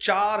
4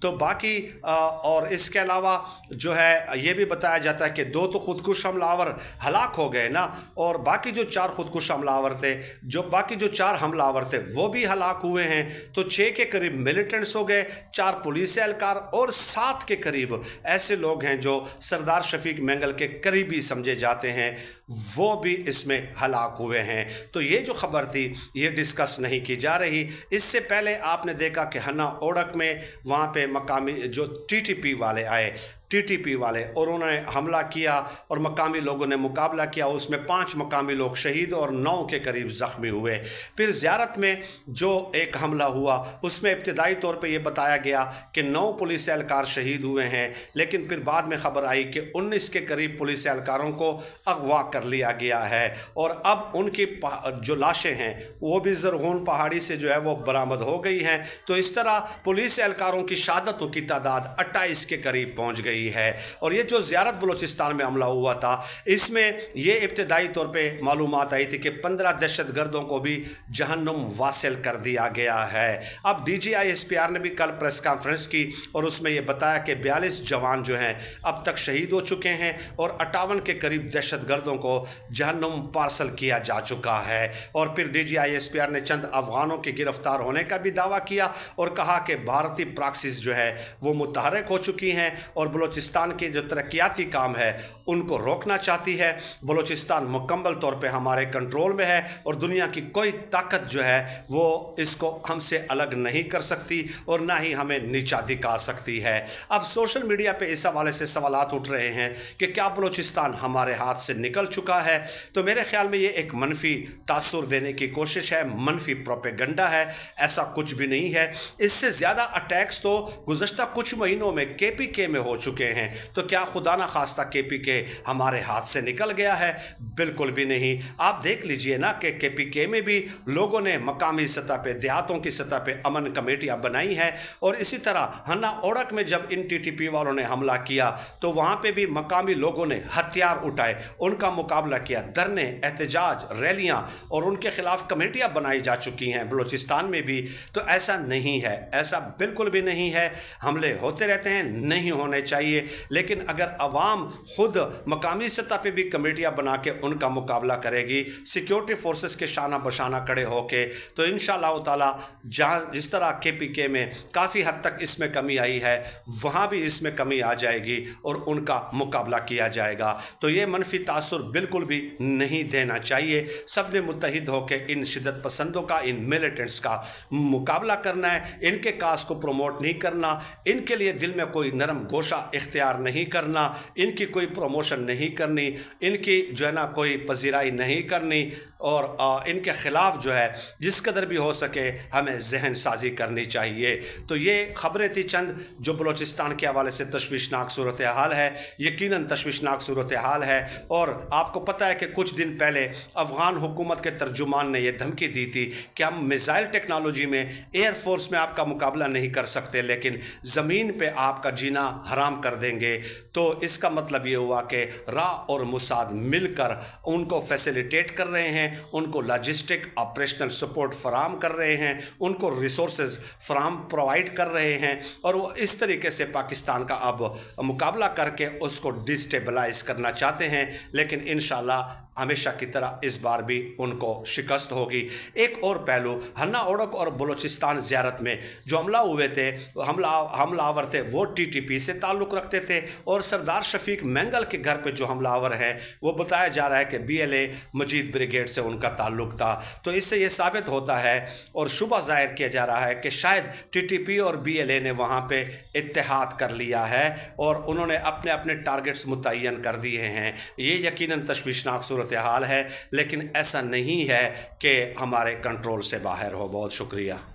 تو باقی اور اس کے علاوہ جو ہے یہ بھی بتایا جاتا ہے کہ 2 تو خودکش حملہ آور ہلاک ہو گئے نا، اور باقی جو 4 خودکش حملہ آور تھے، باقی جو 4 حملہ آور تھے وہ بھی ہلاک ہوئے ہیں۔ تو 6 کے قریب ملیٹنٹس ہو گئے، 4 پولیس اہلکار اور 7 کے قریب ایسے لوگ ہیں جو سردار شفیق مینگل کے قریبی سمجھے جاتے ہیں، وہ بھی اس میں ہلاک ہوئے ہیں۔ تو یہ جو خبر تھی یہ ڈسکس نہیں کی جا رہی۔ اس سے پہلے آپ نے دیکھا کہ ہنا اوڑک میں وہاں پہ مقامی جو ٹی ٹی پی والے آئے، اور انہوں نے حملہ کیا اور مقامی لوگوں نے مقابلہ کیا، اس میں 5 مقامی لوگ شہید اور 9 کے قریب زخمی ہوئے۔ پھر زیارت میں جو ایک حملہ ہوا اس میں ابتدائی طور پہ یہ بتایا گیا کہ 9 پولیس اہلکار شہید ہوئے ہیں، لیکن پھر بعد میں خبر آئی کہ 19 کے قریب پولیس اہلکاروں کو اغوا کر لیا گیا ہے، اور اب ان کی جو لاشیں ہیں وہ بھی زرغون پہاڑی سے جو ہے وہ برآمد ہو گئی ہیں۔ تو اس طرح پولیس اہلکاروں کی شہادتوں کی تعداد 28 کے قریب پہنچ گئی ہے۔ اور یہ جو زیارت بلوچستان میں حملہ ہوا تھا، اس میں یہ ابتدائی طور پہ معلومات آئی تھی کہ 15 دہشت گردوں کو بھی جہنم واصل کر دیا گیا ہے۔ اب D G I S P R نے بھی کل پریس کانفرنس کی اور اس میں یہ بتایا کہ 42 جوان جو ہیں اب تک شہید ہو چکے ہیں اور 58 کے قریب دہشت گردوں کو جہنم پارسل کیا جا چکا ہے۔ اور پھر D G I S P R نے چند افغانوں کے گرفتار ہونے کا بھی دعویٰ کیا اور کہا کہ بھارتی پراکسیز جو ہے وہ متحرک ہو چکی ہیں اور بلوچستان کے جو ترقیاتی کام ہے ان کو روکنا چاہتی ہے۔ بلوچستان مکمل طور پہ ہمارے کنٹرول میں ہے اور دنیا کی کوئی طاقت جو ہے وہ اس کو ہم سے الگ نہیں کر سکتی اور نہ ہی ہمیں نیچا دکھا سکتی ہے۔ اب سوشل میڈیا پہ اس حوالے سے سوالات اٹھ رہے ہیں کہ کیا بلوچستان ہمارے ہاتھ سے نکل چکا ہے؟ تو میرے خیال میں یہ ایک منفی تاثر دینے کی کوشش ہے، منفی پروپیگنڈا ہے، ایسا کچھ بھی نہیں ہے۔ اس سے زیادہ اٹیکس تو گزشتہ کچھ مہینوں میں کے پی کے میں ہو چکے ہیں، تو کیا خدا نہ خواستہ کے پی کے ہمارے ہاتھ سے نکل گیا ہے؟ بالکل بھی نہیں۔ آپ دیکھ لیجئے نا کہ کے پی کے میں بھی لوگوں نے مقامی سطح پہ، دیہاتوں کی سطح پہ امن کمیٹیاں بنائی ہیں، اور اسی طرح ہنا اوڑک میں جب ان ٹی ٹی پی والوں نے حملہ کیا تو وہاں پہ بھی مقامی لوگوں نے ہتھیار اٹھائے، ان کا مقابلہ کیا، دھرنے، احتجاج، ریلیاں، اور ان کے خلاف کمیٹیاں بنائی جا چکی ہیں بلوچستان میں بھی۔ تو ایسا نہیں ہے، ایسا بالکل بھی نہیں ہے۔ حملے ہوتے رہتے ہیں، نہیں ہونے چاہیے، لیکن اگر عوام خود مقامی سطح پہ بھی کمیٹیاں بنا کے ان کا مقابلہ کرے گی، سیکیورٹی فورسز کے شانہ بشانہ کھڑے ہو کے، تو انشاءاللہ تعالی جہاں جس طرح کے پی کے میں کافی حد تک اس میں کمی آئی ہے، وہاں بھی اس میں کمی آ جائے گی اور ان کا مقابلہ کیا جائے گا۔ تو یہ منفی تاثر بالکل بھی نہیں دینا چاہیے۔ سب نے متحد ہو کے ان شدت پسندوں کا، ان ملیٹنٹس کا مقابلہ کرنا ہے، ان کے کاز کو پروموٹ نہیں کرنا، ان کے لیے دل میں کوئی نرم گوشہ اختیار نہیں کرنا، ان کی کوئی پروموشن نہیں کرنی، ان کی جو ہے نا کوئی پذیرائی نہیں کرنی، اور ان کے خلاف جو ہے جس قدر بھی ہو سکے ہمیں ذہن سازی کرنی چاہیے۔ تو یہ خبریں تھی چند جو بلوچستان کے حوالے سے تشویشناک صورتحال ہے، یقیناً تشویشناک صورتحال ہے۔ اور آپ کو پتہ ہے کہ کچھ دن پہلے افغان حکومت کے ترجمان نے یہ دھمکی دی تھی کہ ہم میزائل ٹیکنالوجی میں، ایئر فورس میں آپ کا مقابلہ نہیں کر سکتے، لیکن زمین پہ آپ کا جینا حرام کر دیں گے۔ تو اس کا مطلب یہ ہوا کہ را اور موساد مل کر ان کو فیسیلیٹیٹ کر رہے ہیں، ان کو لاجسٹک آپریشنل سپورٹ فراہم کر رہے ہیں، ان کو ریسورسز پرووائڈ کر رہے ہیں، اور وہ اس طریقے سے پاکستان کا اب مقابلہ کر کے اس کو ڈسٹیبلائز کرنا چاہتے ہیں، لیکن انشاءاللہ ہمیشہ کی طرح اس بار بھی ان کو شکست ہوگی۔ ایک اور پہلو، ہنا اوڑک اور بلوچستان زیارت میں جو حملہ ہوئے تھے، حملہ آور تھے، وہ ٹی ٹی پی سے تعلق رکھتے تھے، اور سردار شفیق مینگل کے گھر پہ جو حملہ آور ہے وہ بتایا جا رہا ہے کہ B L A Majeed brigade سے ان کا تعلق تھا۔ تو اس سے یہ ثابت ہوتا ہے اور شبہ ظاہر کیا جا رہا ہے کہ شاید ٹی ٹی پی اور بی ایل اے نے وہاں پہ اتحاد کر لیا ہے اور انہوں نے اپنے اپنے ٹارگٹس متعین کر دیے ہیں۔ یہ یقیناً تشویشناک صورتحال ہے، لیکن ایسا نہیں ہے کہ ہمارے کنٹرول سے باہر ہو۔ بہت شکریہ۔